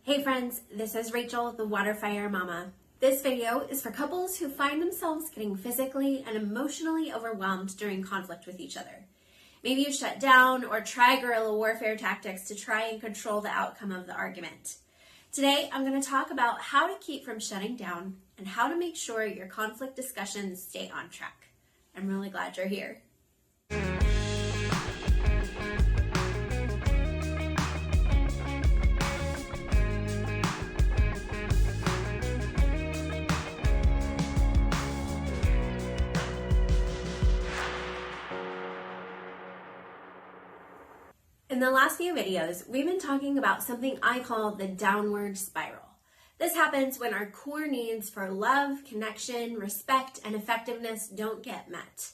Hey friends, this is Rachel, the Water Fire Mama. This video is for couples who find themselves getting physically and emotionally overwhelmed during conflict with each other. Maybe you shut down or try guerrilla warfare tactics to try and control the outcome of the argument. Today, I'm going to talk about how to keep from shutting down and how to make sure your conflict discussions stay on track. I'm really glad you're here. In the last few videos, we've been talking about something I call the downward spiral. This happens when our core needs for love, connection, respect, and effectiveness don't get met.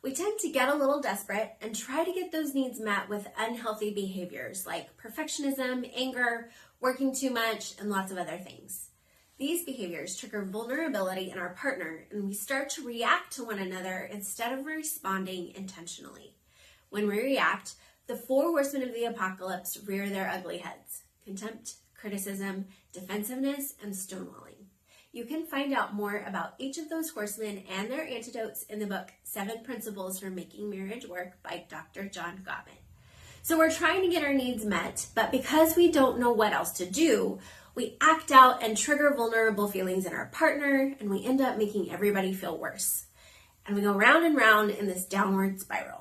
We tend to get a little desperate and try to get those needs met with unhealthy behaviors like perfectionism, anger, working too much, and lots of other things. These behaviors trigger vulnerability in our partner, and we start to react to one another instead of responding intentionally. When we react, the four horsemen of the apocalypse rear their ugly heads: contempt, criticism, defensiveness, and stonewalling. You can find out more about each of those horsemen and their antidotes in the book 7 Principles for Making Marriage Work by Dr. John Gottman. So we're trying to get our needs met, but because we don't know what else to do, we act out and trigger vulnerable feelings in our partner, and we end up making everybody feel worse. And we go round and round in this downward spiral.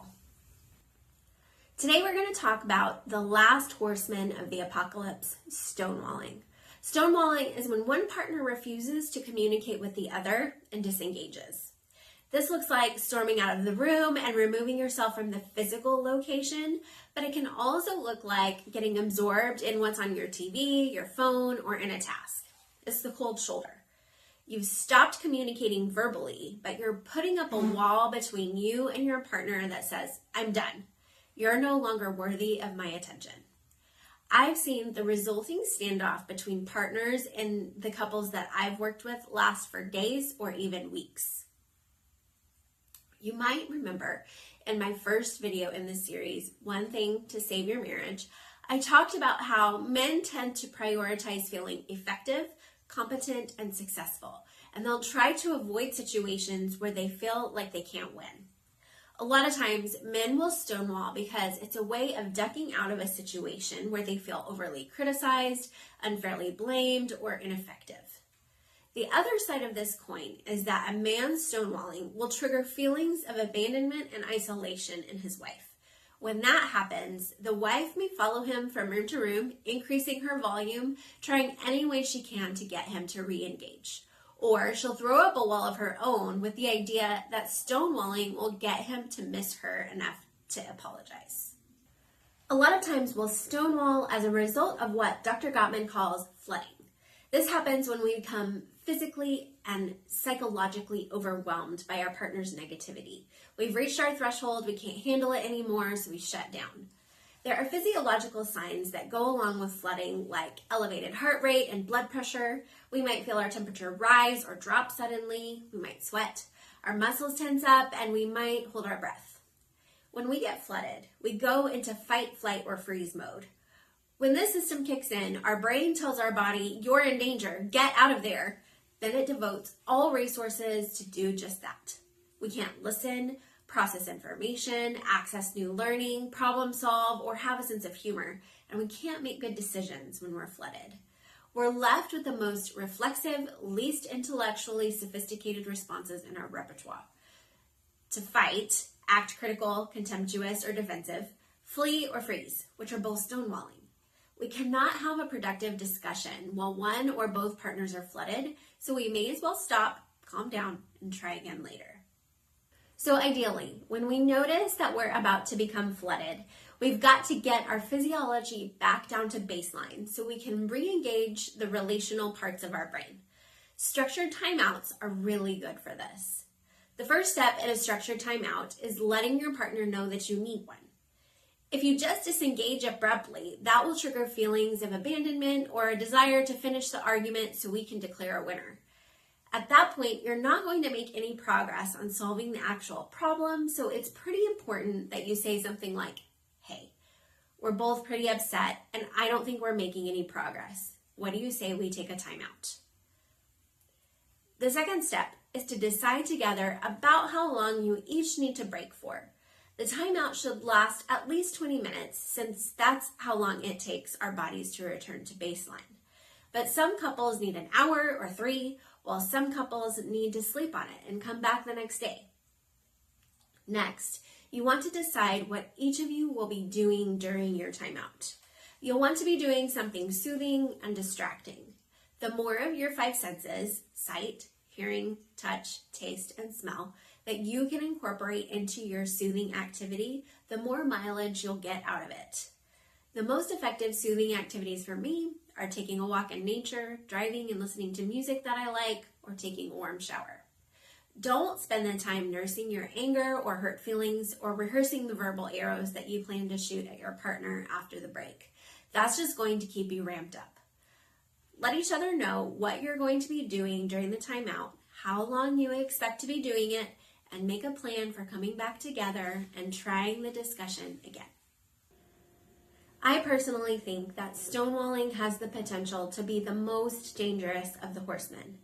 Today we're going to talk about the last horseman of the apocalypse, stonewalling. Stonewalling is when one partner refuses to communicate with the other and disengages. This looks like storming out of the room and removing yourself from the physical location, but it can also look like getting absorbed in what's on your TV, your phone, or in a task. It's the cold shoulder. You've stopped communicating verbally, but you're putting up a wall between you and your partner that says, "I'm done. You're no longer worthy of my attention." I've seen the resulting standoff between partners in the couples that I've worked with last for days or even weeks. You might remember in my first video in this series, One Thing to Save Your Marriage, I talked about how men tend to prioritize feeling effective, competent, and successful, and they'll try to avoid situations where they feel like they can't win. A lot of times, men will stonewall because it's a way of ducking out of a situation where they feel overly criticized, unfairly blamed, or ineffective. The other side of this coin is that a man stonewalling will trigger feelings of abandonment and isolation in his wife. When that happens, the wife may follow him from room to room, increasing her volume, trying any way she can to get him to re-engage. Or she'll throw up a wall of her own with the idea that stonewalling will get him to miss her enough to apologize. A lot of times we'll stonewall as a result of what Dr. Gottman calls flooding. This happens when we become physically and psychologically overwhelmed by our partner's negativity. We've reached our threshold, we can't handle it anymore, so we shut down. There are physiological signs that go along with flooding, like elevated heart rate and blood pressure. We might feel our temperature rise or drop suddenly. We might sweat. Our muscles tense up, and we might hold our breath. When we get flooded, we go into fight, flight, or freeze mode. When this system kicks in, our brain tells our body, "You're in danger, get out of there." Then it devotes all resources to do just that. We can't listen, process information, access new learning, problem solve, or have a sense of humor, and we can't make good decisions when we're flooded. We're left with the most reflexive, least intellectually sophisticated responses in our repertoire. To fight, act critical, contemptuous, or defensive; flee or freeze, which are both stonewalling. We cannot have a productive discussion while one or both partners are flooded, so we may as well stop, calm down, and try again later. So ideally, when we notice that we're about to become flooded, we've got to get our physiology back down to baseline so we can re-engage the relational parts of our brain. Structured timeouts are really good for this. The first step in a structured timeout is letting your partner know that you need one. If you just disengage abruptly, that will trigger feelings of abandonment or a desire to finish the argument so we can declare a winner. At that point, you're not going to make any progress on solving the actual problem, so it's pretty important that you say something like, "Hey, we're both pretty upset, and I don't think we're making any progress. What do you say we take a timeout? The second step is to decide together about how long you each need to break for. The timeout should last at least 20 minutes since that's how long it takes our bodies to return to baseline. But some couples need an hour or 3, while some couples need to sleep on it and come back the next day. Next, you want to decide what each of you will be doing during your timeout. You'll want to be doing something soothing and distracting. The more of your 5 senses, sight, hearing, touch, taste, and smell, that you can incorporate into your soothing activity, the more mileage you'll get out of it. The most effective soothing activities for me are taking a walk in nature, driving and listening to music that I like, or taking a warm shower. Don't spend the time nursing your anger or hurt feelings or rehearsing the verbal arrows that you plan to shoot at your partner after the break. That's just going to keep you ramped up. Let each other know what you're going to be doing during the timeout, how long you expect to be doing it, and make a plan for coming back together and trying the discussion again. I personally think that stonewalling has the potential to be the most dangerous of the horsemen.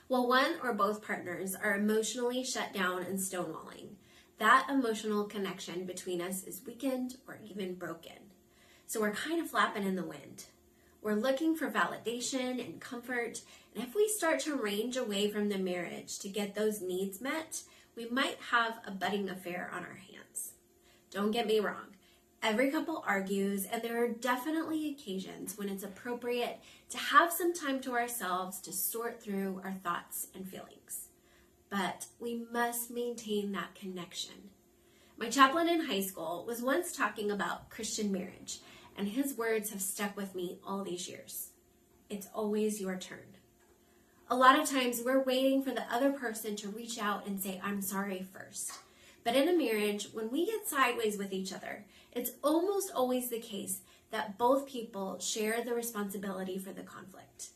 While one or both partners are emotionally shut down and stonewalling, that emotional connection between us is weakened or even broken. So we're kind of flapping in the wind. We're looking for validation and comfort, and if we start to range away from the marriage to get those needs met, we might have a budding affair on our hands. Don't get me wrong. Every couple argues, and there are definitely occasions when it's appropriate to have some time to ourselves to sort through our thoughts and feelings. But we must maintain that connection. My chaplain in high school was once talking about Christian marriage, and his words have stuck with me all these years. It's always your turn. A lot of times we're waiting for the other person to reach out and say, "I'm sorry" first. But in a marriage, when we get sideways with each other, it's almost always the case that both people share the responsibility for the conflict.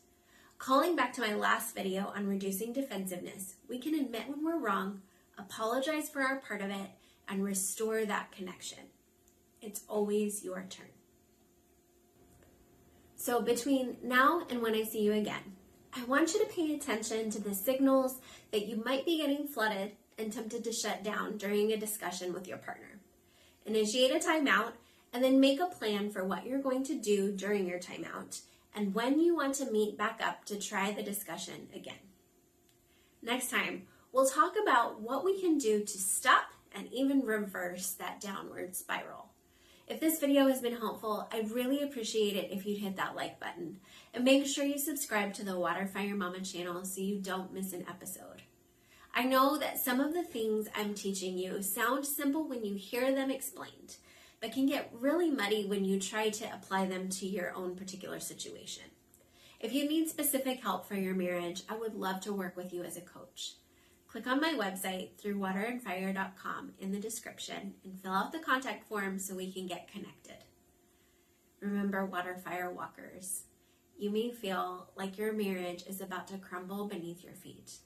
Calling back to my last video on reducing defensiveness, we can admit when we're wrong, apologize for our part of it, and restore that connection. It's always your turn. So between now and when I see you again, I want you to pay attention to the signals that you might be getting flooded and tempted to shut down during a discussion with your partner. Initiate a timeout and then make a plan for what you're going to do during your timeout and when you want to meet back up to try the discussion again. Next time, we'll talk about what we can do to stop and even reverse that downward spiral. If this video has been helpful, I'd really appreciate it if you'd hit that like button and make sure you subscribe to the Water Fire Mama channel so you don't miss an episode. I know that some of the things I'm teaching you sound simple when you hear them explained, but can get really muddy when you try to apply them to your own particular situation. If you need specific help for your marriage, I would love to work with you as a coach. Click on my website through waterandfire.com in the description and fill out the contact form so we can get connected. Remember, Water Fire Walkers, you may feel like your marriage is about to crumble beneath your feet.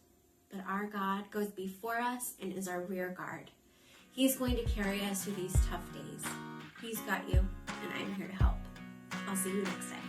But our God goes before us and is our rear guard. He's going to carry us through these tough days. He's got you, and I'm here to help. I'll see you next time.